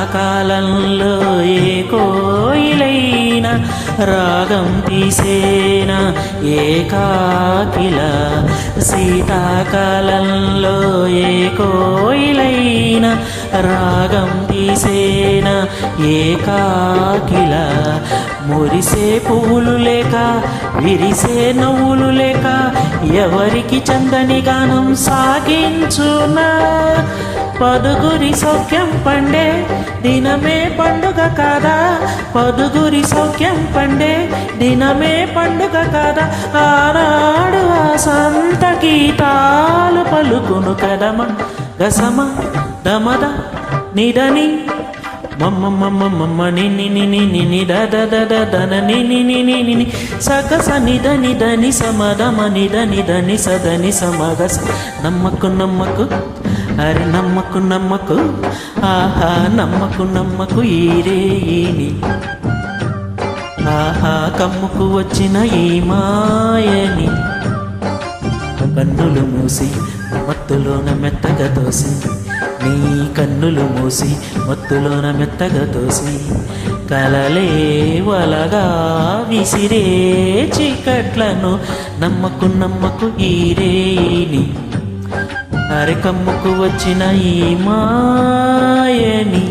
శీతాకాలంలో ఏ కోయిలైనా రాగం తీసేనా ఏకాకిలా శీతాకాలంలో ఏ కోయిలైనా రాగం తీసేనా ఏకాకిలా మురిసే పువ్వులు లేక విరిసే నవ్వులు లేక ఎవరికి చందని గానం సాగించునా పదుగురి సౌఖ్యం పండే దినమే పండుగ కాదా పదుగురి సౌఖ్యం పండే దినమే పండుగ కాదా ఆనాడు ఆ సంత గీతాలు పలుకును కదమ గసమ దమద నిదని మమ్మ మమ్మ మమ్మ నిని నిని నిని దద దద దన నిని నిని నిని సగస నిద నిదని సమదమ నిద నిదని సదని సమగస నమ్మకు నమ్మకు అరే నమ్మకు నమ్మకు ఆహా నమ్మకు నమ్మకు ఈరేని ఆహా కమ్ముకు వచ్చిన ఈ మాయని కన్నులు మూసి మత్తులోన మెత్తగా తోసి నీ కన్నులు మూసి మత్తులోన మెత్తగా తోసి కలలే వలగా విసిరే చీకట్లను నమ్మకు నమ్మకు ఈరేని అరెకమ్ముకు వచ్చిన ఈ మాయని